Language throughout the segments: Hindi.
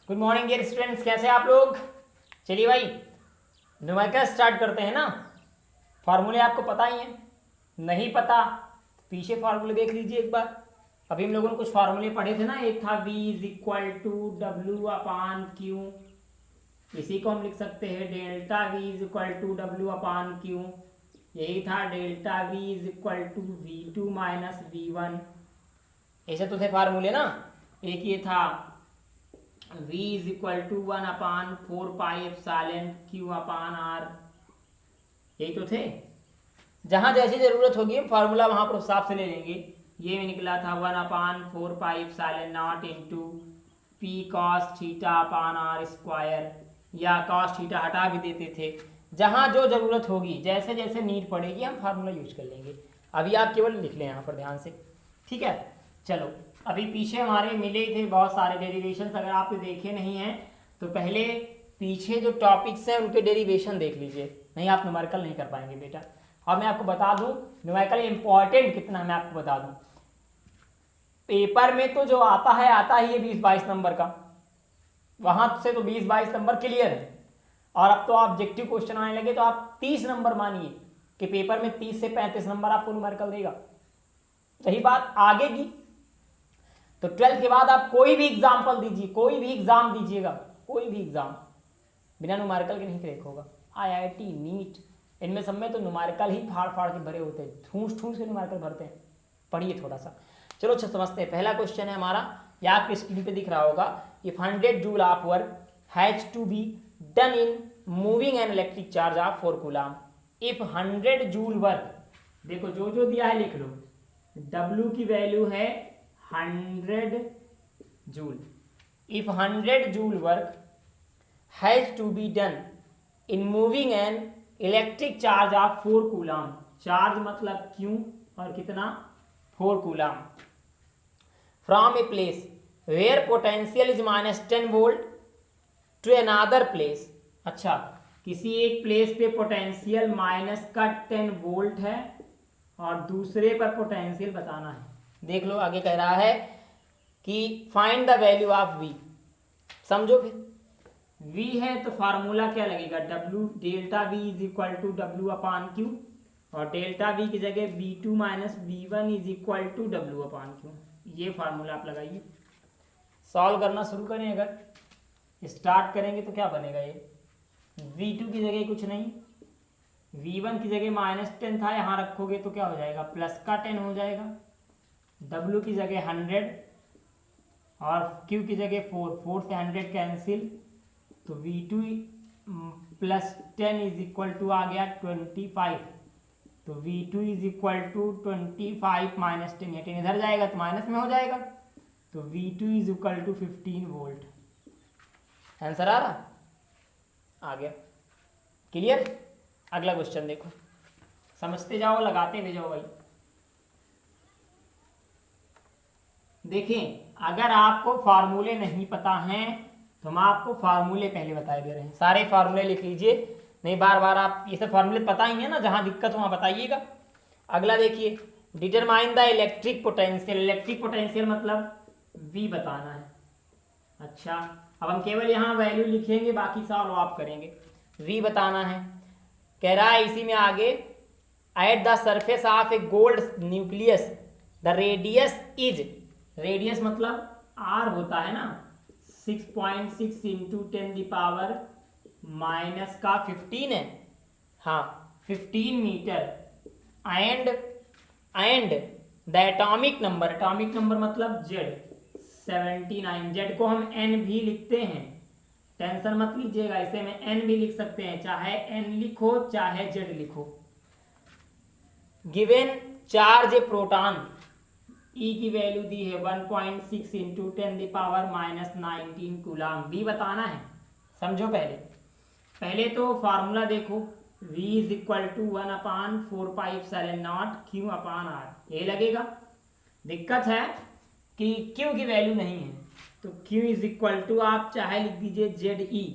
गुड मॉर्निंग डियर स्टूडेंट्स, कैसे आप लोग। चलिए भाई न्यूमेरिकल स्टार्ट करते हैं ना। फार्मूले आपको पता ही हैं, नहीं पता पीछे फार्मूले देख लीजिए एक बार। अभी हम लोगों ने कुछ फार्मूले पढ़े थे ना, एक था v is equal to W upon Q, इसी को हम लिख सकते हैं delta v is equal to W upon Q. यही था delta v is equal to v2 minus v1। ऐसे तो थे फार्मूले ना। एक ये था v is equal to 1 upon 4 pi epsilon q upon r, यही तो थे। जहां जैसी जरूरत होगी हम फार्मूला वहां पर हिसाब से ले लेंगे। ये में निकला था 1 upon 4 pi epsilon not into P cos theta upon R square, या कॉस थीटा हटा भी देते थे। जहां जो जरूरत होगी, जैसे जैसे नीड पड़ेगी हम फार्मूला यूज कर लेंगे। अभी आप केवल लिख लें यहाँ पर ध्यान से, ठीक है। चलो अभी पीछे हमारे मिले थे बहुत सारे डेरिवेशन, अगर आपने देखे नहीं हैं तो पहले पीछे जो टॉपिक्स हैं उनके डेरिवेशन देख लीजिए, नहीं आप न्यूमेरिकल नहीं कर पाएंगे बेटा। और मैं आपको बता दूं न्यूमेरिकल इंपॉर्टेंट कितना है, मैं आपको बता दूं। पेपर में तो जो आता ही है 20-22 नंबर का, वहां से तो 20-22 नंबर क्लियर है। और अब तो ऑब्जेक्टिव क्वेश्चन आने लगे तो आप 30 नंबर मानिए कि पेपर में 30 से 35 नंबर आपको न्यूमेरिकल देगा। सही बात आगे की। तो 12th के बाद आप कोई भी एग्जाम्पल दीजिए, कोई भी एग्जाम दीजिएगा, कोई भी एग्जाम बिना न्यूमेरिकल के नहीं क्रैक होगा। IIT नीट इनमें सब में तो न्यूमेरिकल ही फाड़ फाड़ के भरे होते हैं, ठूस ठूस के न्यूमेरिकल भरते हैं। पढ़िए थोड़ा सा। चलो अच्छा समझते हैं। पहला क्वेश्चन है हमारा, या आपकी स्क्रीन पे दिख रहा होगा, if 100 joule of work has to be done in moving an electric charge of 4 coulomb. If 100 joule work, देखो जो जो दिया है लिख लो। W की वैल्यू है 100 joule. If 100 joule work has to be done in moving an electric charge of 4 coulomb, charge मतलब क्यू और कितना 4 coulomb, from a place where potential is -10 volt to another place. अच्छा, किसी एक प्लेस पे पोटेंशियल -10 वोल्ट है और दूसरे पर पोटेंशियल बताना है। देख लो आगे कह रहा है कि find the value of V। समझो फिर V है तो फार्मूला क्या लगेगा, W delta V is equal to W upon Q, और डेल्टा V की जगह V2 minus V1 is equal to W upon Q. ये फार्मूला आप लगाइए। सॉल्व करना शुरू करें, अगर स्टार्ट करेंगे तो क्या बनेगा, ये V2 की जगह कुछ नहीं, V1 की जगह -10 था, यहाँ रखोगे तो क्या हो जाएगा +10 हो जाएगा। W की जगह 100 और Q की जगह 4 से 100 कैंसिल, तो V2 +10 इज इक्वल टू आ गया 25। तो V2 is equal to 25 minus 10, 10 इधर जाएगा तो माइनस में हो जाएगा, तो V2 is equal to 15 volt. Answer आ रहा, आ गया। क्लियर। अगला क्वेश्चन देखो, समझते जाओ लगाते भी जाओ भाई। देखें अगर आपको फार्मूले नहीं पता हैं तो हम आपको फार्मूले पहले बताए दे रहे हैं, सारे फार्मूले लिख लीजिए, नहीं बार बार आप ये सब फार्मूले पता ही है ना, जहां दिक्कत हो वहां बताइएगा। अगला देखिए, determine the electric potential. Electric potential मतलब V बताना है। अच्छा, अब हम केवल यहाँ वैल्यू लिखेंगे, बाकी सॉल्व आप करेंगे। V बताना है, कह रहा है इसी में आगे, eight the surface of A gold nucleus the radius is, radius मतलब R होता है ना, 6.6 इंटू 10⁻⁻⁻15 है, हाँ 15 meter. And the atomic number, atomic number मतलब Z 79। Z को हम N भी लिखते हैं, टेंशन मत लीजिएगा, इसे में N भी लिख सकते हैं, चाहे N लिखो चाहे Z लिखो। गिवन चार्ज ए प्रोटॉन, E की वैल्यू दी है 1.6 इंटू 10⁻⁻19 कूलम। V बताना है, समझो पहले तो फार्मूला देखो, V is equal to 1 upon 4 pi epsilon not Q upon R, ये लगेगा। दिक्कत है कि Q की वैल्यू नहीं है, तो Q इज इक्वल टू आप चाहे लिख दीजिए ZE,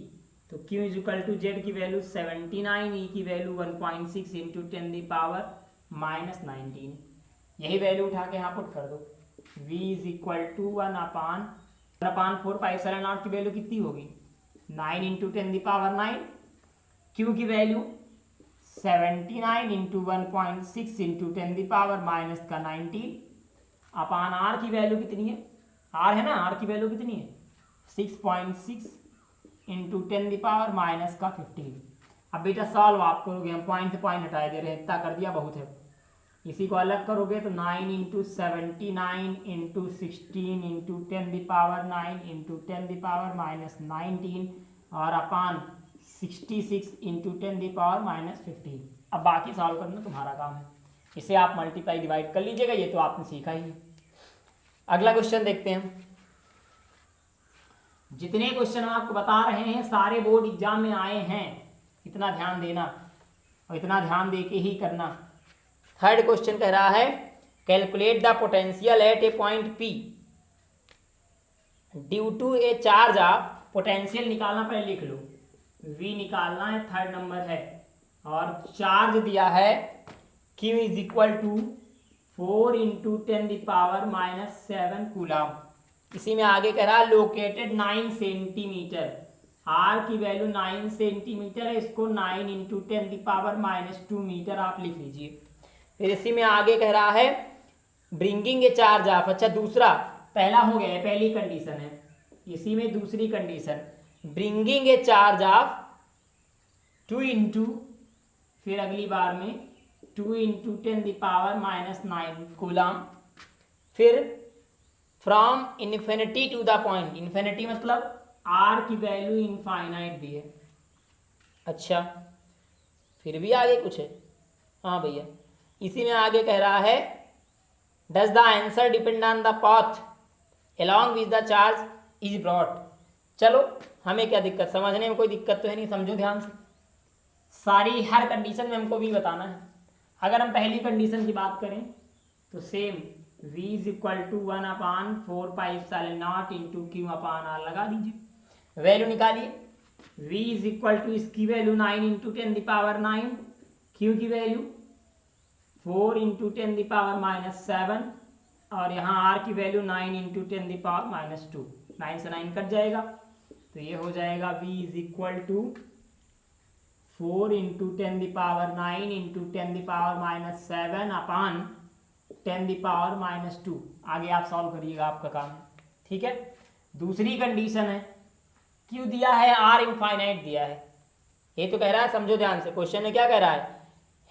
तो Q is equal to Z की वैल्यू 79, E की वैल्यू 1.6 इंटू 10⁻⁻19, यही वैल्यू उठा के यहाँ पुट कर दो। V is equal to 1 upon 1/4 pi epsilon naught की वैल्यू कितनी होगी 9 इंटू 10⁹9। क्यू की value 79 into 1.6 into 10⁻⁻19 upon R की वैल्यू कितनी है, आर है ना, आर की वैल्यू कितनी है 6.6 इंटू 10⁻⁻15। अब बेटा सॉल्व आप करोगे, हम पॉइंट से पॉइंट हटा दे रहे हैं, इतना कर दिया बहुत है। इसी को अलग करोगे तो 9 इंटू 79 इंटू 16 इंटू 10⁻9 इंटू 10⁻⁻19 और अपान 66 इंटू 10⁻⁻15। अब बाकी सॉल्व करना तुम्हारा काम है, इसे आप मल्टीप्लाई डिवाइड कर लीजिएगा, ये तो आपने सीखा ही है। अगला क्वेश्चन देखते हैं। जितने क्वेश्चन हम आपको बता रहे हैं सारे बोर्ड एग्जाम में आए हैं, इतना ध्यान देना और इतना ध्यान दे के ही करना। थर्ड क्वेश्चन कह रहा है calculate the potential at a point P due to a charge of, potential निकालना पहले लिख लो, V निकालना है, थर्ड नंबर है, और चार्ज दिया है Q is equal to 4 into 10⁻⁻7 coulomb. इसी में आगे कह रहा है लोकेटेड 9 सेंटीमीटर, R की वैल्यू 9 सेंटीमीटर है, इसको 9 इंटू 10⁻⁻2 मीटर आप लिख लीजिए। फिर इसी में आगे कह रहा है ब्रिंगिंग ए चार्ज ऑफ, अच्छा दूसरा, पहला हो गया है, पहली कंडीशन है, इसी में दूसरी condition bringing a charge of 2 into, फिर अगली बार में 2 इंटू 10⁻⁻9 कूलम, फिर from infinity to the point, infinity मतलब R की वैल्यू इनफाइनाइट दी है। अच्छा फिर भी आगे कुछ है, हाँ भैया, इसी में आगे कह रहा है does the answer depend on the path along with the charge is brought। चलो हमें क्या दिक्कत, समझने में कोई दिक्कत तो है नहीं, समझो ध्यान से, सारी हर कंडीशन में हमको भी बताना है। अगर हम पहली कंडीशन की बात करें तो same v is equal to 1/4 pi epsilon not into Q upon R लगा दीजिए, वैल्यू निकालिए। v इज इक्वल टू इसकी वैल्यू 9 इंटू 10⁻9, क्यू की वैल्यू 4 इंटू 10⁻⁻7 और यहाँ r की वैल्यू 9 इंटू 10⁻⁻2, 9 से 9 कट जाएगा तो ये हो जाएगा v is equal to 4 into 10⁻9 into 10⁻7 upon 10⁻⁻2। आगे आप सॉल्व करिएगा, आपका काम है, ठीक है। दूसरी कंडीशन है क्यू दिया है, r इनफाइनाइट दिया है, ये तो कह रहा है, समझो ध्यान से, क्वेश्चन में क्या कह रहा है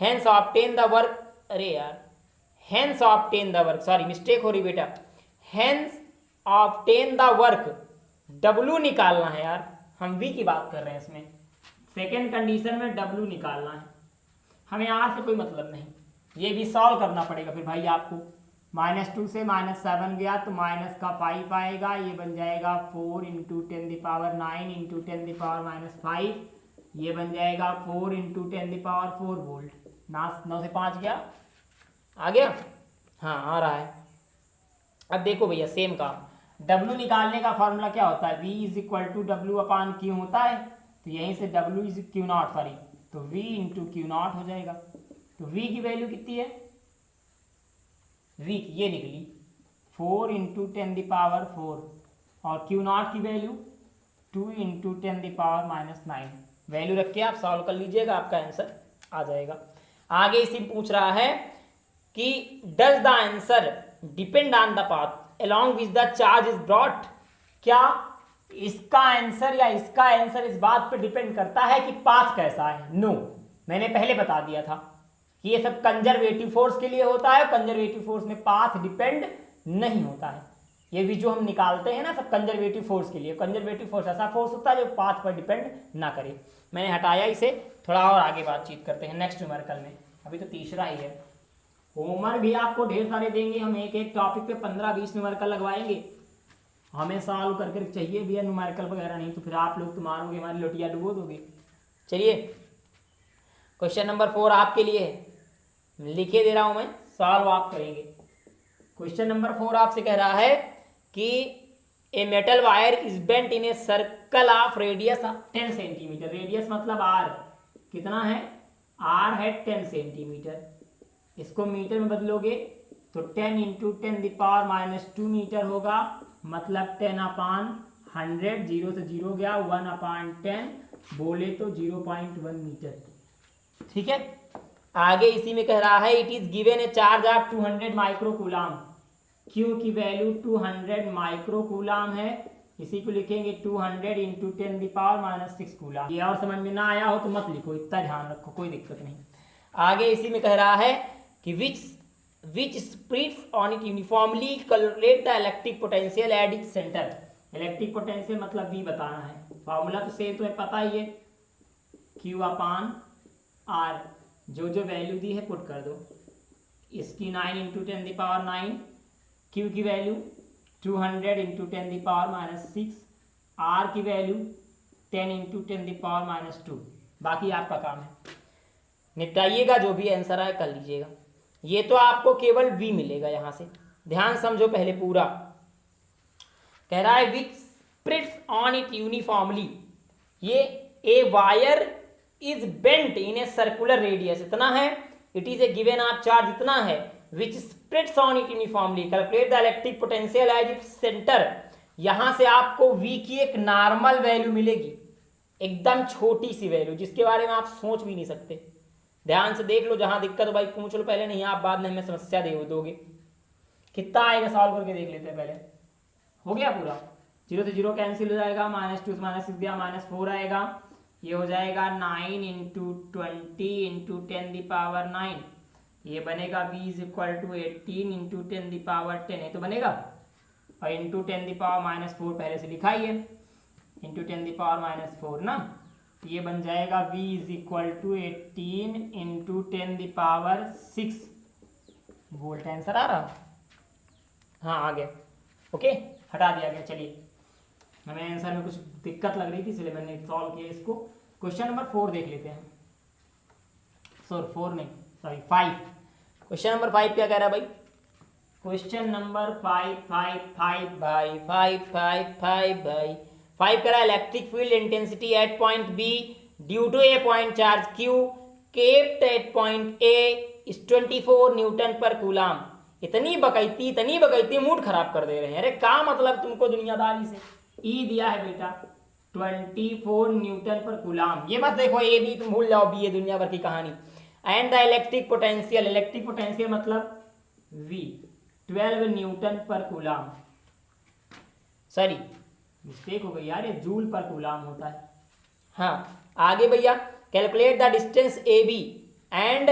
हेंस ऑब्टेन द वर्क, अरे यार hence obtain the work, sorry mistake हो रही बेटा, hence obtain the work, W निकालना है यार, हम V की बात कर रहे हैं इसमें, सेकेंड कंडीशन में W निकालना है, हमें R से कोई मतलब नहीं, ये भी सॉल्व करना पड़ेगा फिर भाई आपको। -2 से -7 गया तो माइनस का 5 आएगा, ये बन जाएगा 4 इंटू 10⁻9 इंटू 10⁻−5, ये बन जाएगा 4 इंटू 10⁻4 वोल्ट। 9 से 5 गया, आ गया, हाँ आ रहा है। अब देखो भैया सेम काम, W निकालने का फॉर्मूला क्या होता है, V is equal to W upon Q होता है, तो यहीं से W इज Q0, सॉरी तो V इंटू Q0 हो जाएगा। तो V की वैल्यू कितनी है, V की ये निकली 4 इंटू 10⁻4 और Q0 की वैल्यू 2 इंटू 10⁻⁻9, वैल्यू रख के आप सॉल्व कर लीजिएगा, आपका आंसर आ जाएगा। आगे इसी पूछ रहा है कि does the answer depend on the path along with the charge is brought, क्या इसका आंसर या इसका आंसर इस बात पर डिपेंड करता है कि पाथ कैसा है। नो, मैंने पहले बता दिया था कि ये सब कंजर्वेटिव फोर्स के लिए होता है, कंजर्वेटिव फोर्स में पाथ डिपेंड नहीं होता है। ये भी जो हम निकालते हैं ना सब कंजर्वेटिव फोर्स के लिए, कंजर्वेटिव फोर्स ऐसा फोर्स होता है जो पाथ पर डिपेंड ना करे। मैंने हटाया इसे, थोड़ा और आगे बातचीत करते हैं नेक्स्ट न्यूमेरिकल में, अभी तो तीसरा ही है। होमवर्क भी आपको ढेर सारे देंगे, हम एक एक टॉपिक पे 15-20 न्यूमेरिकल लगवाएंगे, हमें सॉल्व करके चाहिए भी है न्यूमेरिकल वगैरह, नहीं तो फिर आप लोग तो मारोगे, हमारी लोटिया डुबो दोगे। चलिए क्वेश्चन नंबर 4 आपके लिए है, लिखे दे रहा हूं मैं, सॉल्व आप करेंगे। क्वेश्चन नंबर 4 आपसे कह रहा है कि a metal wire is bent in a circle of radius 10 centimetre, radius मतलब r कितना है, r है 10 सेंटीमीटर, इसको मीटर में बदलोगे तो 10 इंटू 10⁻⁻2 मीटर होगा मतलब 10/100, 0 से 0 गया, 1/10 बोले तो 0.1 मीटर। ठीक है, आगे इसी में कह रहा है it is given a charge of 200 microcoulomb, Q की वैल्यू 200 माइक्रोकूलाम है, इसी को लिखेंगे 200 इंटू 10⁻⁻6 कूलाम। ये और समझ में ना आया हो तो मत लिखो, इतना ध्यान रखो, कोई दिक्कत नहीं। आगे इसी में कह रहा है कि which spreads on it uniformly calculate the electric potential at its centre. Electric potential मतलब V बताना है, फॉर्मूला तो सेम तुम्हें पता ही है, Q/R, जो वैल्यू दी है पुट कर दो। इसकी 9 इंटू 10⁻9, Q की वैल्यू 200 इंटू 10⁻⁻6, R की वैल्यू 10 इंटू 10⁻⁻2। बाकी आपका काम है, निपटाइएगा, जो भी आंसर आए कर लीजिएगा। ये तो आपको केवल V मिलेगा यहाँ से, ध्यान समझो पहले पूरा। कह रहा है which spreads on it uniformly, ये a wire is bent in a circular radius इतना है, it is a given of charge इतना है, which spreads on it uniformly calculate the electric potential at its centre. यहां से आपको V की एक नॉर्मल वैल्यू मिलेगी, एकदम छोटी सी वैल्यू जिसके बारे में आप सोच भी नहीं सकते। ध्यान से देख लो, जहां दिक्कत हो भाई पूछ लो पहले, नहीं आप बाद में हमें समस्या दोगे। कितना आएगा सॉल्व करके देख लेते हैं पहले। हो गया पूरा, 0 से 0 कैंसिल हो जाएगा, -2 से -6 दिया, -4 आएगा, ये हो जाएगा 9 इंटू 20 इंटू 10⁻9, ये बनेगा V is equal to 18 into 10⁻10, ये तो बनेगा, और इंटू 10⁻4 पहले से लिखा ही है, इंटू 10⁻4 ना, ये बन जाएगा V is equal to 18 into 10⁻6 volt. Answer आ रहा, हाँ आ गया, ओके हटा दिया गया। चलिए, हमें आंसर में कुछ दिक्कत लग रही थी इसलिए मैंने सॉल्व किया इसको। क्वेश्चन नंबर 4 देख लेते हैं, सॉरी 4 नहीं, सॉरी 5। क्वेश्चन नंबर 5 क्या कह रहा है भाई? क्वेश्चन नंबर 5 कह रहा है electric field intensity at point B due to a point charge Q kept at point A is 24 newton per coulomb. इतनी बकैती मूड खराब कर दे रहे हैं। अरे क्या मतलब तुमको दुनियादारी से। ई दिया है बेटा 24 न्यूटन पर कूलाम, ये मत देखो ए बी तुम भूल जाओ, बी ये दुनिया भर की कहानी। एंड द इलेक्ट्रिक पोटेंशियल मतलब V 12 Newton per coulomb, sorry mistake हो गई यार, ये जूल पर कूलाम होता है। हाँ आगे भैया, calculate the distance A B and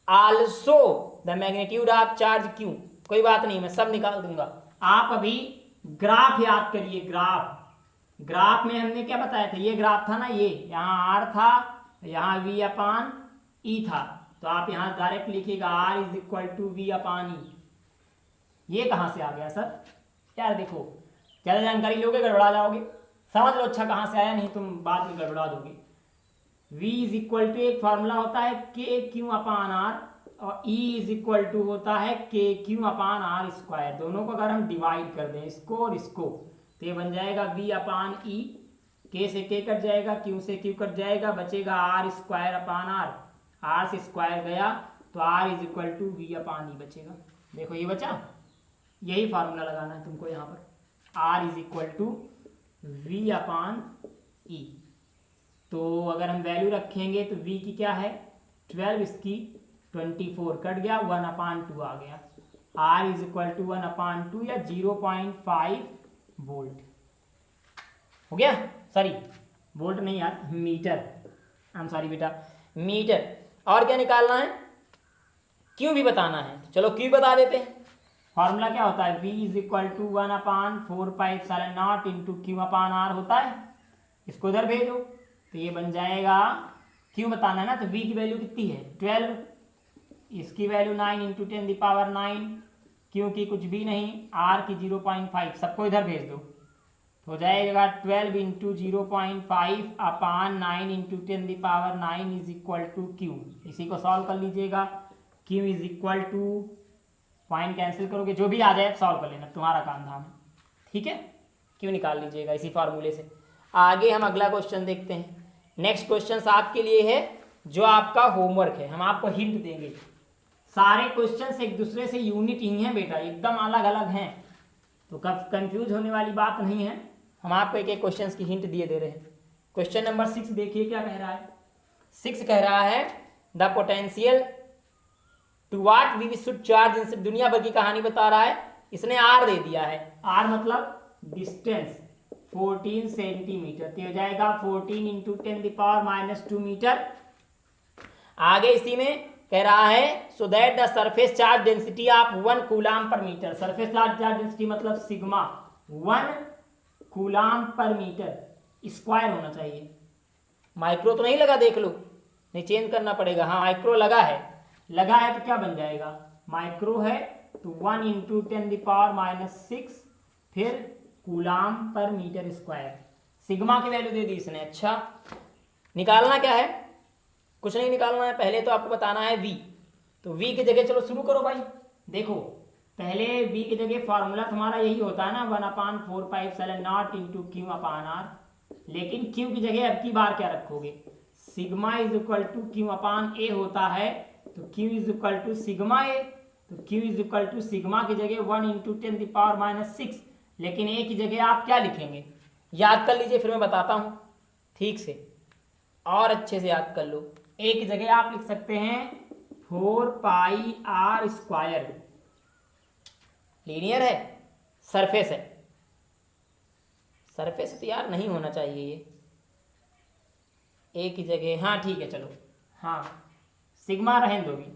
also the magnitude of charge Q. कोई बात नहीं, मैं सब निकाल दूंगा। आप अभी ग्राफ याद करिए, ग्राफ में हमने क्या बताया था, ये ग्राफ था ना, ये यहाँ R था, यहाँ V/E था, तो आप यहाँ डायरेक्ट लिखिएगा R is equal to V/E। ये कहाँ से आ गया सर? यार देखो, ज़्यादा जानकारी लोगे गड़बड़ा जाओगे, समझ लो अच्छा कहाँ से आया, नहीं तुम बाद में गड़बड़ा दोगे। V इज इक्वल टू एक फार्मूला होता है KQ/R और E इज इक्वल टू होता है KQ/R²। दोनों को अगर हम डिवाइड कर दें, इसको और इसको, तो ये बन जाएगा V/E। K से K कट जाएगा, Q से Q कट जाएगा, बचेगा R²/R। R से स्क्वायर गया तो R is equal to V/E बचेगा। देखो ये बचा, यही फार्मूला लगाना है तुमको यहाँ पर, R is equal to V/E। तो अगर हम वैल्यू रखेंगे तो V की क्या है 12, इसकी 24 कट गया, 1/2 आ गया। R इज इक्वल टू 1/2 या 0.5 वोल्ट हो गया। सॉरी वोल्ट नहीं यार, मीटर, आई एम सॉरी बेटा, मीटर। और क्या निकालना है? क्यों भी बताना है। चलो क्यों बता देते हैं। फॉर्मूला क्या होता है, V is equal to 1/4πε0 into Q/R होता है। इसको इधर भेजो तो ये बन जाएगा, क्यों बताना है ना, तो V की वैल्यू कितनी है 12, इसकी वैल्यू 9 इंटू 10⁹, Q की कुछ भी नहीं, R की 0.5, सबको इधर भेज दो तो हो जाएगा 12 इंटू 0.5/9 इंटू 10⁹ इज इक्वल टू Q। इसी को सॉल्व कर लीजिएगा, Q is equal to, point cancel करोगे, जो भी आ जाए सॉल्व कर लेना, तुम्हारा काम धाम, ठीक है। Q निकाल लीजिएगा इसी फार्मूले से। आगे हम अगला क्वेश्चन देखते हैं। नेक्स्ट क्वेश्चन आपके लिए है जो आपका होमवर्क है, हम आपको हिंट देंगे। सारे क्वेश्चन एक दूसरे से यूनिट ही हैं बेटा, एकदम अलग अलग हैं, तो कब कंफ्यूज होने वाली बात नहीं है, हम आपको एक एक क्वेश्चन की हिंट दिए दे रहे हैं। क्वेश्चन नंबर 6 देखिए क्या कह रहा है। 6 कह रहा है the potential to what we should charge, इनसे दुनिया भर की कहानी बता रहा है। इसने आर दे दिया है, आर मतलब डिस्टेंस 14 सेंटीमीटर, तो हो जाएगा 14 इंटू 10⁻² मीटर। आगे इसी में कह रहा है so that the surface charge density of 1 coulomb पर मीटर, सरफेस चार्ज डेंसिटी मतलब सिग्मा 1 कूलाम पर मीटर स्क्वायर होना चाहिए। माइक्रो तो नहीं लगा, देख लो, नहीं चेंज करना पड़ेगा। हाँ माइक्रो लगा है, लगा है तो क्या बन जाएगा, माइक्रो है तो 1 इंटू 10⁻⁶ फिर कूलाम पर मीटर स्क्वायर। सिग्मा की वैल्यू दे दी इसने। अच्छा निकालना क्या है, कुछ नहीं निकालना है, पहले तो आपको बताना है v। तो v की जगह चलो शुरू करो भाई। देखो पहले v की जगह फार्मूला तुम्हारा यही होता है ना 1/4πε0 इंटू क्यू अपान आर, लेकिन q की जगह अब की बार क्या रखोगे, sigma is equal to Q upon A होता है, तो q is equal to sigma A, तो q is equal to sigma की जगह 1 इंटू 10⁻⁶, लेकिन a की जगह आप क्या लिखेंगे, याद कर लीजिए फिर मैं बताता हूँ ठीक से और अच्छे से याद कर लो। a की जगह आप लिख सकते हैं 4πr², लीनियर है, सरफेस है, सरफेस तो यार नहीं होना चाहिए ये, a की जगह हाँ ठीक है चलो, हाँ सिग्मा रहने दोगी,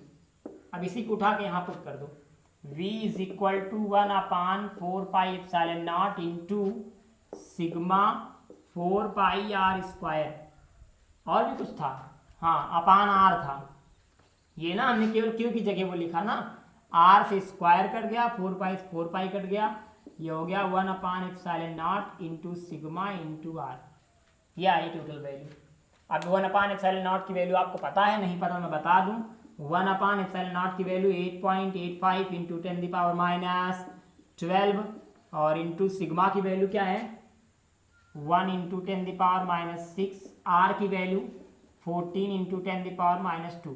अब इसी को उठा के यहाँ पुट कर दो, v is equal to 1/4πε0 into sigma 4πr², और भी कुछ था, हाँ अपान आर था, ये ना हमने केवल क्यू की जगह वो लिखा ना, आर से स्क्वायर कट गया, 4π कट गया, ये हो गया 1/ε0 इंटू सिग्मा इंटू आर, ये आई टोटल वैल्यू। अब 1/ε0 की वैल्यू आपको पता है, नहीं पता मैं बता दूं, 1/ε0 की वैल्यू 8.85 इंटू 10⁻12 और इंटू सिग्मा की वैल्यू क्या है 1 इंटू 10⁻⁶, आर की वैल्यू 14 इंटू 10⁻²।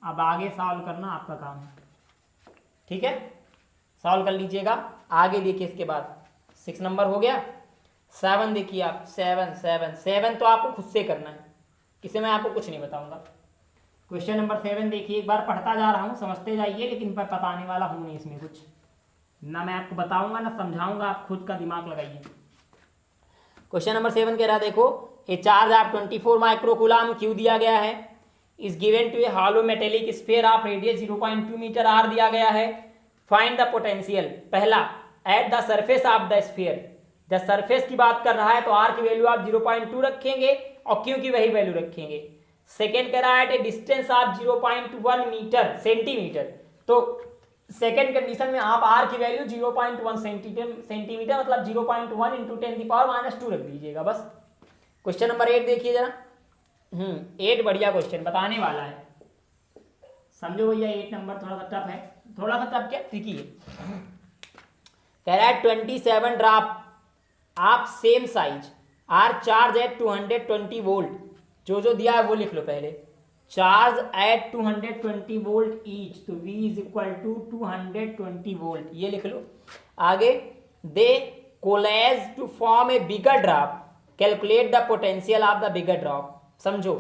अब आगे सॉल्व करना आपका काम है, ठीक है, सॉल्व कर लीजिएगा। आगे देखिए इसके बाद 6 नंबर हो गया। 7 देखिए आप, 7 तो आपको खुद से करना है, इसे मैं आपको कुछ नहीं बताऊंगा। क्वेश्चन नंबर 7 देखिए, एक बार पढ़ता जा रहा हूँ, समझते जाइए, लेकिन मैं बताने वाला हूँ नहीं इसमें कुछ, ना मैं आपको बताऊंगा ना समझाऊंगा, आप खुद का दिमाग लगाइए। क्वेश्चन नंबर 7 कह रहा है देखो, a charge of 24 microcoulomb Q दिया गया है, is given to a hollow metallic sphere of radius 0.2 metre R दिया गया है, फाइंड द पोटेंशियल। पहला at the surface of the sphere, जब सरफेस की बात कर रहा है तो आर की वैल्यू आप 0.2 रखेंगे और क्यू की वही वैल्यू रखेंगे। सेकेंड कह रहा है at a distance of 0.1 metre centimetre, तो सेकेंड कंडीशन में आप आर की वैल्यू 0.1 सेंटीमीटर मतलब 0.1 इंटू 10⁻² रख दीजिएगा बस। क्वेश्चन नंबर 8 देखिए जरा, 8 बढ़िया क्वेश्चन बताने वाला है, समझो भैया। 8 नंबर थोड़ा सा टफ है, थोड़ा सा टफ क्या ट्रिकी है। कह रहा है 27 drop of same size are charge at 220 volt, जो दिया है वो लिख लो पहले, चार्ज एट 220 वोल्ट ईच, तो V is equal to 220 volt, ये लिख लो। आगे they coalesce to form a bigger drop, calculate the potential of the bigger drop. समझो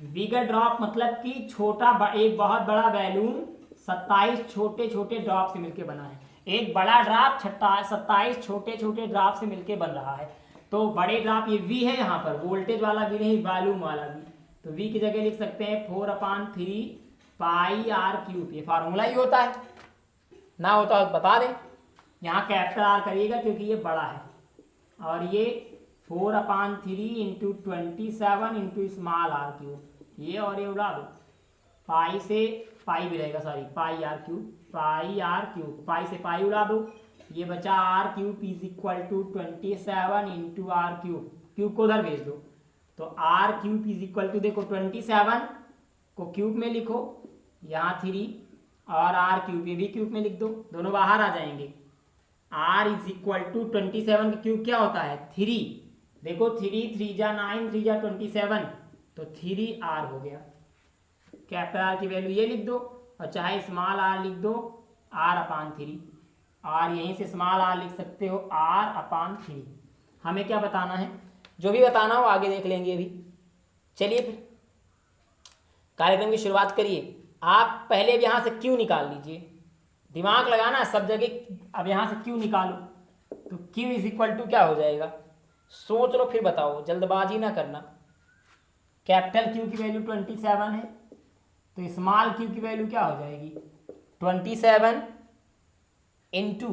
बिगर ड्रॉप मतलब कि छोटा एक बहुत बड़ा बैलून 27 छोटे छोटे ड्रॉप से मिलकर बना है, एक बड़ा ड्रॉप 27 छोटे छोटे ड्रॉप से मिलकर बन रहा है। तो बड़े ड्रॉप ये V है, यहाँ पर वोल्टेज वाला भी नहीं, वॉल्यूम वाला भी, तो V की जगह लिख सकते हैं 4/3πr³, ये फार्मूला ही होता है, ना होता तो बता दें, यहाँ कैपिटल आर करिएगा क्योंकि ये बड़ा है, और ये 4/3 इंटू 27 इंटू स्मॉल r³, ये और ये उड़ा दो, पाई से पाई भी रहेगा, सॉरी πr³, पाई से पाई उड़ा दो, ये बचा r³ is equal to 27 into r³, cube को उधर भेज दो, तो r³ इज इक्वल टू देखो 27 को क्यूब में लिखो, यहाँ 3 और r³ ये भी क्यूब में लिख दो, दोनों बाहर आ जाएंगे। r इज इक्वल टू 27 का क्यूब क्या होता है 3, देखो 3 3 जा 9 3 जा 27, तो 3r हो गया। कैपिटल आर की वैल्यू ये लिख दो और चाहे स्मॉल r लिख दो r/3, आर यहीं से स्मॉल आर लिख सकते हो, r/3। हमें क्या बताना है, जो भी बताना हो आगे देख लेंगे अभी। चलिए फिर कार्यक्रम की शुरुआत करिए। आप पहले अब यहाँ से क्यू निकाल लीजिए, दिमाग लगाना है सब जगह। अब यहाँ से क्यू निकालो तो क्यू इज इक्वल टू क्या हो जाएगा, सोच लो फिर बताओ, जल्दबाजी ना करना। कैपिटल क्यू की वैल्यू 27 है, तो स्मॉल क्यू की वैल्यू क्या हो जाएगी 27 इंटू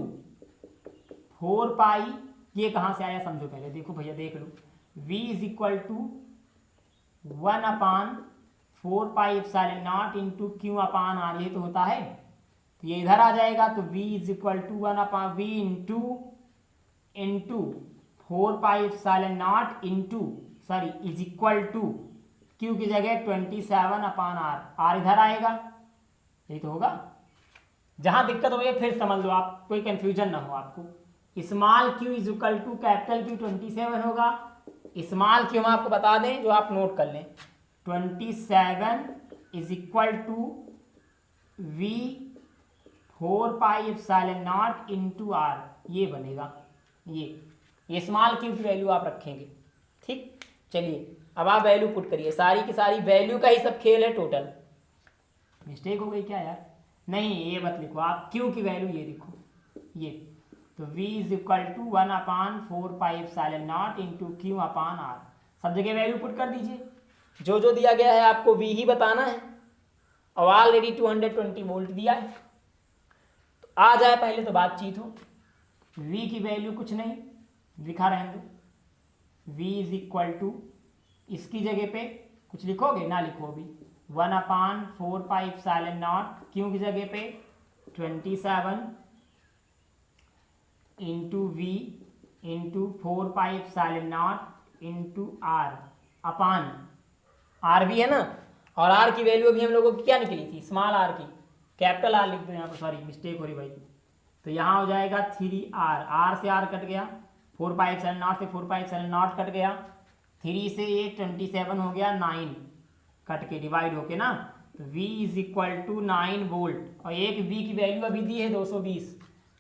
4 पाई। ये कहाँ से आया समझो पहले, देखो भैया देख लो, v is equal to 1/4 pi into Q upon R, ये तो होता है, तो ये इधर आ जाएगा। तो v is equal to 1/v into 4 pi is equal to Q की जगह 27/r, आर इधर आएगा, यही तो होगा। जहां दिक्कत हो गई फिर समझ लो आप, कोई कंफ्यूजन ना हो आपको। Small Q is equal to capital Q 27 होगा। स्मॉल क्यू हम आपको बता दें जो आप नोट कर लें, 27 is equal to v 4 pi into R, ये बनेगा। ये स्मॉल क्यू की वैल्यू आप रखेंगे, ठीक। चलिए अब आप वैल्यू पुट करिए, सारी की सारी वैल्यू का ही सब खेल है टोटल। मिस्टेक हो गई क्या यार, नहीं ये मत लिखो आप, क्यू की वैल्यू ये लिखो, ये तो v is equal to 1/4 pi into Q upon R, सब जगह वैल्यू पुट कर दीजिए। जो जो दिया गया है आपको v ही बताना है, और ऑलरेडी 220 वोल्ट दिया है, तो आ जाए पहले तो बातचीत हो। v की वैल्यू कुछ नहीं लिखा रहने दो, v इज इक्वल टू इसकी जगह पे कुछ लिखोगे ना, लिखो भी 1/4 पाई क्यू की जगह पे 27 into V into 4 pi into R upon, R भी है ना, और आर की वैल्यू अभी हम लोगों की क्या निकली थी, स्मॉल आर की, कैपिटल आर लिख दो यहाँ पर, सॉरी मिस्टेक हो रही भाई। तो यहाँ हो जाएगा 3r, आर से आर कट गया, 4 पाई से 4 पाई कट गया, 3 से ये 27 हो गया 9 कट के डिवाइड होके ना, तो v is equal to 9 volt, और एक v की वैल्यू अभी दी है 220,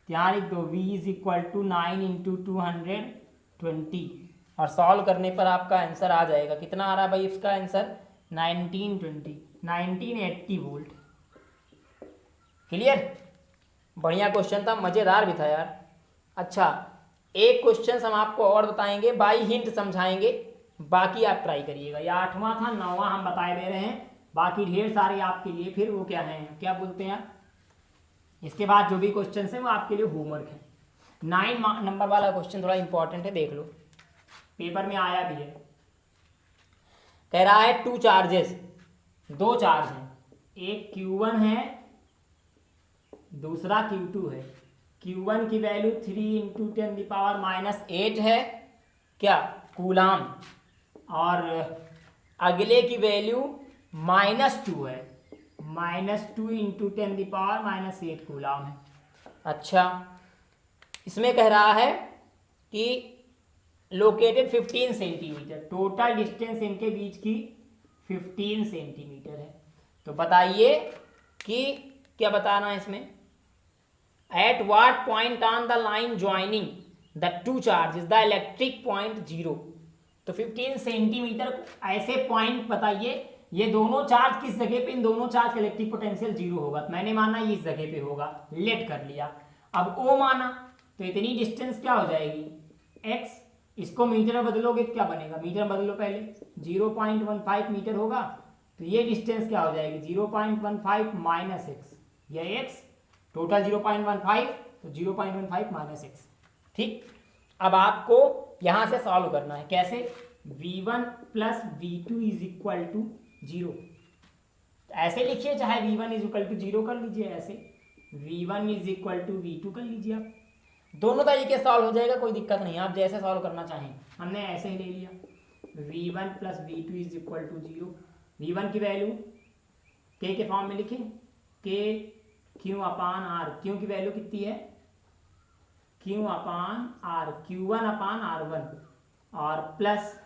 यहाँ लिख दो v is equal to 9 into 220, और सॉल्व करने पर आपका आंसर आ जाएगा, कितना आ रहा है भाई इसका आंसर 1980 वोल्ट। क्लियर, बढ़िया क्वेश्चन था, मज़ेदार भी था यार। अच्छा एक क्वेश्चन हम आपको और बताएंगे, बाई हिंट समझाएंगे, बाकी आप ट्राई करिएगा। ये 8वां था, 9वां हम बताए दे रहे हैं, बाकी ढेर सारे आपके लिए फिर वो क्या है, क्या बोलते हैं, इसके बाद जो भी क्वेश्चन है वो आपके लिए होमवर्क है। 9 नंबर वाला क्वेश्चन थोड़ा इंपॉर्टेंट है, देख लो, पेपर में आया भी है। कह रहा है 2 चार्जेस, 2 चार्ज हैं, एक Q1 है दूसरा Q2 है। Q1 की वैल्यू 3 इंटू 10⁻⁻8 है क्या कूलाम, और अगले की वैल्यू -2 है, -2 इंटू 10⁻⁻8 कूलाम है। अच्छा इसमें कह रहा है कि लोकेटेड 15 सेंटीमीटर, टोटल डिस्टेंस इनके बीच की 15 सेंटीमीटर है। तो बताइए कि क्या बताना है इसमें, eight what point on the line joining the 2 charges the electric point 0। तो 15 सेंटीमीटर ऐसे पॉइंट बताइए, ये दोनों चार्ज किस जगह पे, इन दोनों चार्ज का इलेक्ट्रिक पोटेंशियल 0 होगा। तो मैंने माना ये इस जगह पे होगा, लेट कर लिया। अब O माना तो इतनी डिस्टेंस क्या हो जाएगी x, इसको मीटर में बदलोगे क्या बनेगा, मीटर में बदलो पहले, 0.15 मीटर होगा, तो ये डिस्टेंस क्या हो जाएगी 0.15 माइनस x, यह x टोटल 0.15, तो 0.15 माइनस x। ठीक, अब आपको यहां से सॉल्व करना है, कैसे, v1 plus v2 is equal to 0, ऐसे लिखिए, चाहे v1 इज इक्वल टू 0 कर लीजिए, ऐसे v1 is equal to v2 कर लीजिए, आप दोनों तरीके सॉल्व हो जाएगा, कोई दिक्कत नहीं, आप जैसे सॉल्व करना चाहें। हमने ऐसे ही ले लिया, v1 plus v2 is equal to 0, v1 की वैल्यू k के फॉर्म में लिखें, k q upon r, q की वैल्यू कितनी है q अपान r, q1 अपान r1, और प्लस,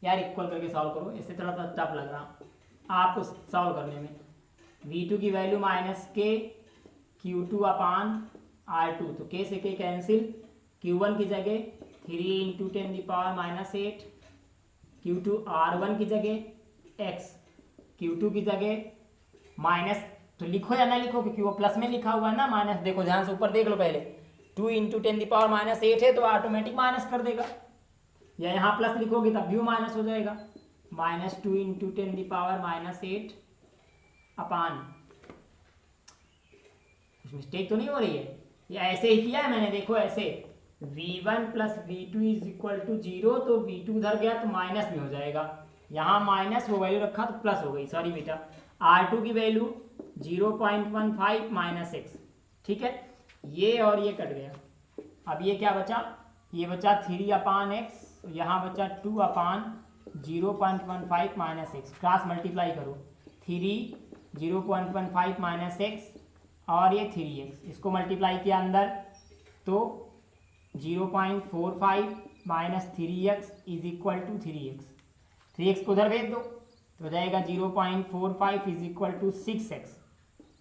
यार इक्वल करके सॉल्व करो, इससे थोड़ा सा टफ लग रहा आपको सॉल्व करने में, v2 की वैल्यू माइनस k Q2 अपान R2, तो K से K कैंसिल, Q1 की जगह 3 इंटू 10⁻⁸, Q2 R1 की जगह x, Q2 की जगह माइनस, तो लिखो या ना लिखो क्योंकि वो प्लस में लिखा हुआ है ना माइनस, देखो ध्यान से ऊपर देख लो पहले, 2 इंटू 10⁻⁸ है तो ऑटोमेटिक माइनस कर देगा, या यहाँ प्लस लिखोगे तब भी वो माइनस हो जाएगा, -2 इंटू 10⁻⁸ अपान, कुछ मिस्टेक तो नहीं हो रही है, ये ऐसे ही किया है मैंने, देखो ऐसे v1 plus v2 is equal to 0, तो v2 उधर गया तो माइनस में हो जाएगा, यहाँ माइनस वो वैल्यू रखा तो प्लस हो गई, सॉरी बेटा, R2 की वैल्यू 0.15 माइनस x, ठीक है, ये और ये कट गया, अब ये क्या बचा, ये बचा 3 अपान x, यहाँ बचा 2 अपान 0.15 माइनस x, क्रॉस मल्टीप्लाई करो, 3 0.15 माइनस x और ये 3x, इसको मल्टीप्लाई किया अंदर तो 0.45 minus 3x is equal to 3x, 3x को उधर भेज दो तो हो जाएगा 0.45 इज इक्वल टू 6x,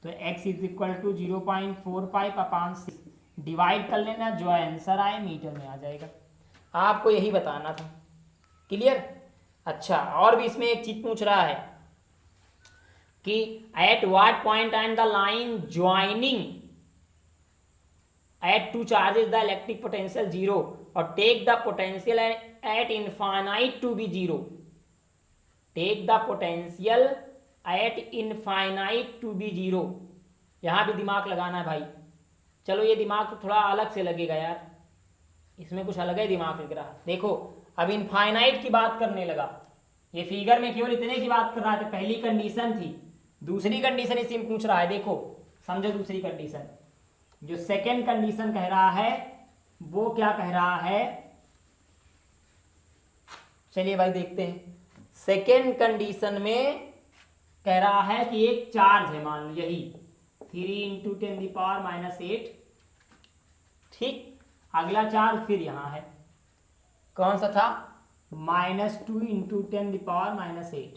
तो x is equal to 0.45 upon 6, divide कर लेना, जो आंसर आए मीटर में आ जाएगा, आपको यही बताना था, क्लियर। अच्छा, और भी इसमें एक चीज पूछ रहा है कि at what point and the line joining at two charges the electric potential 0 और take the potential at infinite to be 0, take the potential at infinite to be 0, यहाँ भी दिमाग लगाना है भाई, चलो ये दिमाग तो थोड़ा अलग से लगेगा यार, इसमें कुछ अलग ही दिमाग लग रहा है, देखो अब इनफाइनाइट की बात करने लगा, ये फिगर में केवल इतने की बात कर रहा था, पहली कंडीशन थी, दूसरी कंडीशन इसी में पूछ रहा है, देखो समझो दूसरी कंडीशन, जो सेकेंड कंडीशन कह रहा है वो क्या कह रहा है, चलिए भाई देखते हैं, सेकेंड कंडीशन में कह रहा है कि एक चार्ज है, मान लो यही 3 इंटू 10⁻⁸, ठीक, अगला चार्ज फिर यहां है, कौन सा था, -2 इंटू 10⁻⁸,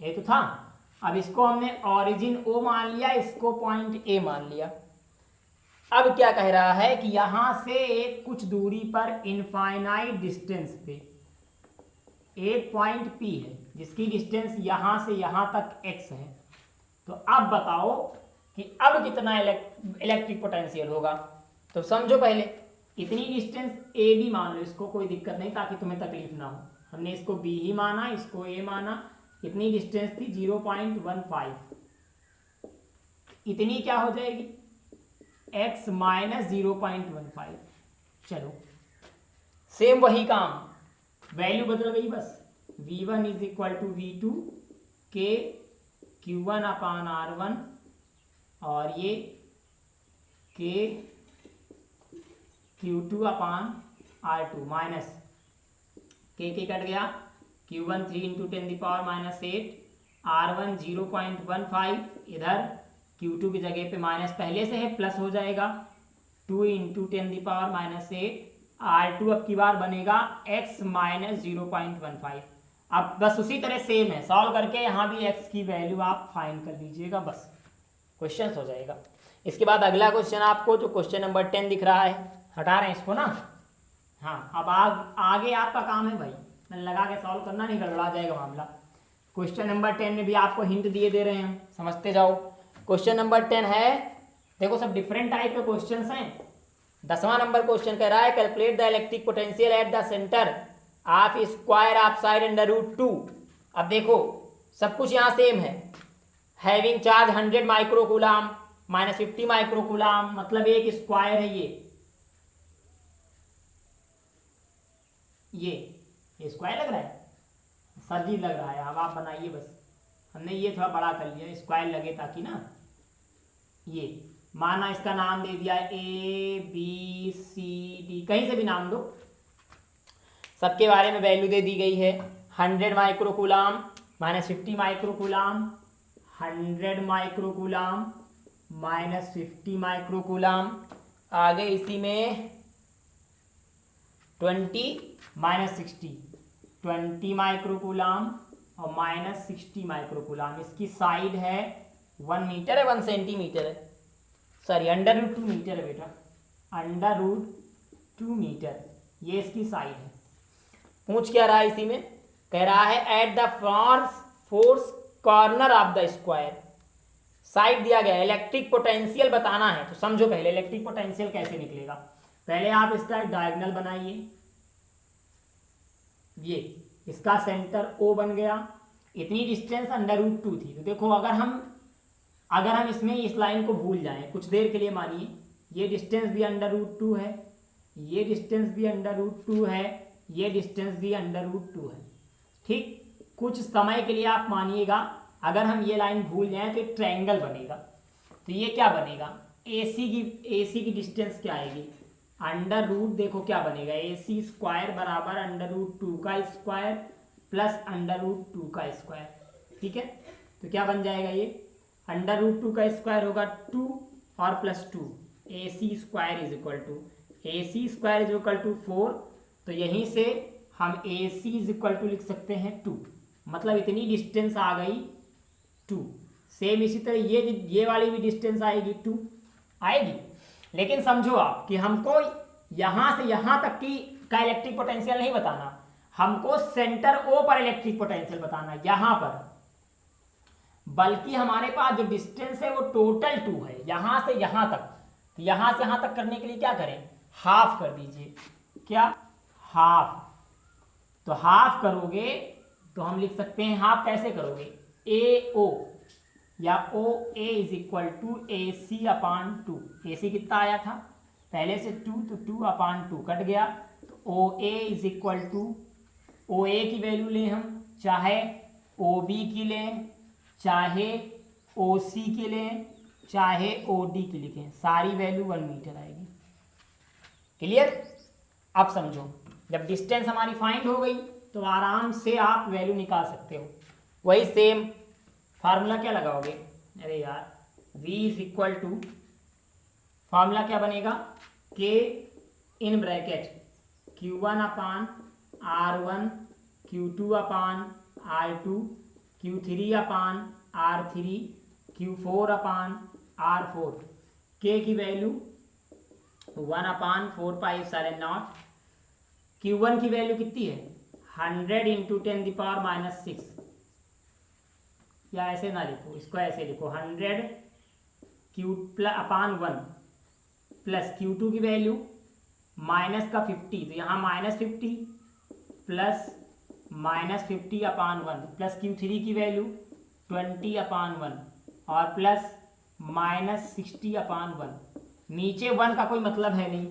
ये तो था, अब इसको हमने ओरिजिन O मान लिया, इसको पॉइंट A मान लिया, अब क्या कह रहा है कि यहां से एक कुछ दूरी पर इनफाइनाइट डिस्टेंस पे एक पॉइंट P है जिसकी डिस्टेंस यहां से यहां तक x है, तो अब बताओ कि अब कितना इलेक्ट्रिक पोटेंशियल होगा, तो समझो पहले इतनी डिस्टेंस A भी मान लो, इसको कोई दिक्कत नहीं ताकि तुम्हें तकलीफ ना हो, हमने इसको B ही माना, इसको A माना, इतनी डिस्टेंस थी 0.15, इतनी क्या हो जाएगी x माइनस 0.15, चलो सेम वही काम, वैल्यू बदल गई बस, v1 is equal to v2 के q1 अपान r1 और ये के q2 अपान r2 माइनस के कट गया, q1 3 इंटू 10⁻⁸, r1 0.15, इधर q2 की जगह पे माइनस पहले से है, प्लस हो जाएगा 2 इंटू 10⁻⁸, R2 अब की बार बनेगा x माइनस 0.15, अब बस उसी तरह सेम है, सॉल्व करके यहाँ भी x की वैल्यू आप फाइंड कर लीजिएगा, बस क्वेश्चन हो जाएगा। इसके बाद अगला क्वेश्चन आपको जो क्वेश्चन नंबर 10 दिख रहा है, हटा रहे हैं इसको ना, हाँ अब आगे आपका काम है भाई, मैंने लगा के सॉल्व करना, नहीं गड़बड़ा जाएगा मामला। क्वेश्चन नंबर 10 में भी आपको हिंट दिए दे रहे हैं, समझते जाओ। क्वेश्चन नंबर 10 है, देखो सब डिफरेंट टाइप के क्वेश्चन हैं। 10वां नंबर क्वेश्चन कह रहा है calculate the electric potential at the centre of square of side √2। अब देखो सब कुछ यहाँ सेम है, हैविंग चार्ज 100 माइक्रोकूलम -50 माइक्रोकूलम, मतलब एक स्क्वायर है ये स्क्वायर लग रहा है, सर जी लग रहा है, अब आप बनाइए बस, हमने ये थोड़ा बड़ा कर लिया स्क्वायर लगे ताकि ना, ये माना इसका नाम दे दिया ABCD, कहीं से भी नाम दो, सबके बारे में वैल्यू दे दी गई है। 100 माइक्रोकूलम -50 माइक्रोकूलम, 100 माइक्रोकूलम -50 माइक्रोकूलम, आगे इसी में 20 -60 20 माइक्रोकूलम और -60 माइक्रोकूलम, इसकी साइड है 1 मीटर है, 1 सेंटीमीटर है, सॉरी √2 मीटर है बेटा, √2 मीटर, ये इसकी साइड है। पूछ क्या रहा है इसी में, कह रहा है at the force corner of the square, side दिया गया है, इलेक्ट्रिक पोटेंशियल बताना है। तो समझो पहले इलेक्ट्रिक पोटेंशियल कैसे निकलेगा। पहले आप इसका डायगोनल बनाइए, ये इसका सेंटर O बन गया, इतनी डिस्टेंस √2 थी। तो देखो अगर हम इसमें इस लाइन को भूल जाएं कुछ देर के लिए, मानिए ये डिस्टेंस भी √2 है, ये डिस्टेंस भी √2 है, ये डिस्टेंस भी √2 है, ठीक। कुछ समय के लिए आप मानिएगा अगर हम ये लाइन भूल जाएं तो एक ट्रायंगल बनेगा। तो ये क्या बनेगा, AC की डिस्टेंस क्या आएगी, √, देखो क्या बनेगा, AC स्क्वायर बराबर √2 का स्क्वायर प्लस √2 का स्क्वायर, ठीक है। तो क्या बन जाएगा, ये √2 का स्क्वायर होगा 2 और plus 2, AC square is equal to 4। तो यहीं से हम AC इज इक्वल टू लिख सकते हैं 2, मतलब इतनी डिस्टेंस आ गई 2। सेम इसी तरह ये वाली भी डिस्टेंस आएगी 2 आएगी। लेकिन समझो आप कि हमको यहां से यहां तक की का इलेक्ट्रिक पोटेंशियल नहीं बताना, हमको सेंटर O पर इलेक्ट्रिक पोटेंशियल बताना यहां पर, बल्कि हमारे पास जो डिस्टेंस है वो टोटल 2 है यहां से यहां तक। तो यहां से यहां तक करने के लिए क्या करें, हाफ कर दीजिए, क्या हाफ। तो हाफ करोगे तो हम लिख सकते हैं, हाफ कैसे करोगे, AO या OA is equal to AC/2। AC कितना आया था पहले से 2, तो 2/2 कट गया। तो OA is equal to, OA की वैल्यू लें हम, चाहे OB की लें, चाहे OC की लें, चाहे OD की लिखें, सारी वैल्यू 1 मीटर आएगी। क्लियर। अब समझो जब डिस्टेंस हमारी फाइंड हो गई तो आराम से आप वैल्यू निकाल सकते हो। वही सेम फार्मूला क्या लगाओगे, अरे यार V is equal to, formula क्या बनेगा, K in bracket Q1/R1, Q2/R2, Q3/R3, Q4/R4। K की वैल्यू 1/4πε0। Q1 की वैल्यू कितनी है 100 × 10⁻⁻⁶, या ऐसे ना लिखो, इसको ऐसे लिखो 100 Q/1 प्लस Q2 की वैल्यू माइनस का 50, तो यहाँ -50 प्लस -50/1 प्लस Q3 की वैल्यू 20/1 और प्लस -60/1। नीचे 1 का कोई मतलब है नहीं,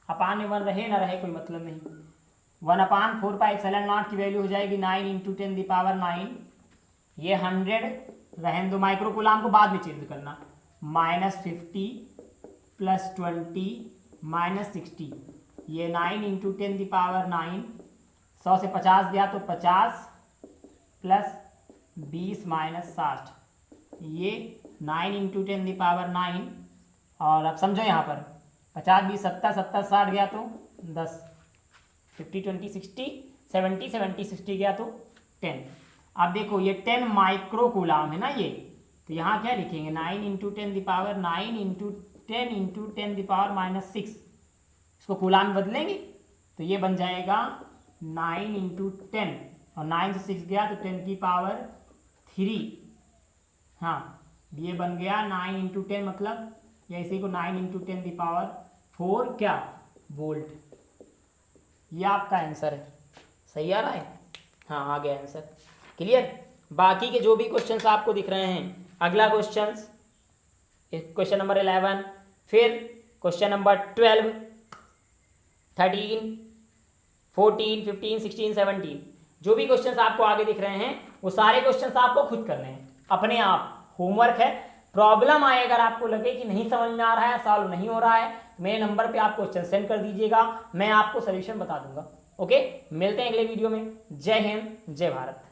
अपान में 1 रहे ना रहे कोई मतलब नहीं। 1/4πε0 की वैल्यू हो जाएगी 9 × 10⁹। ये 100 रहने दो, माइक्रो कूलाम को बाद में चेंज करना, -50 प्लस 20 -60, ये 9 × 10⁹। 100 से 50 गया तो 50 प्लस 20 -60, ये 9 × 10⁹। और अब समझो यहाँ पर 50 20 70 70 60 गया तो 10, 50 20 60 70 70 60 गया तो 10। अब देखो ये 10 माइक्रो कूलाम है ना ये, तो यहाँ क्या लिखेंगे 9 × 10⁹, 9 × 10 × 10⁻⁶, इसको कूलाम में बदलेंगे तो ये बन जाएगा 9 × 10, और 9 से 6 गया तो 10⁻3। हाँ ये बन गया 9 × 10, मतलब या इसी को 9 × 10⁴ क्या वोल्ट। ये आपका आंसर है, सही आ रहा है, हाँ आ गया आंसर। क्लियर। बाकी के जो भी क्वेश्चंस आपको दिख रहे हैं, अगला क्वेश्चन नंबर 11, फिर क्वेश्चन नंबर 12, 13, 14, 15, 16, 17, जो भी क्वेश्चंस आपको आगे दिख रहे हैं वो सारे क्वेश्चंस आपको खुद करने हैं अपने आप, होमवर्क है। प्रॉब्लम आए अगर आपको लगे कि नहीं समझ में आ रहा है, सॉल्व नहीं हो रहा है, मेरे नंबर पे आप क्वेश्चन सेंड कर दीजिएगा, मैं आपको सोल्यूशन बता दूंगा। ओके, मिलते हैं अगले वीडियो में। जय हिंद, जय भारत।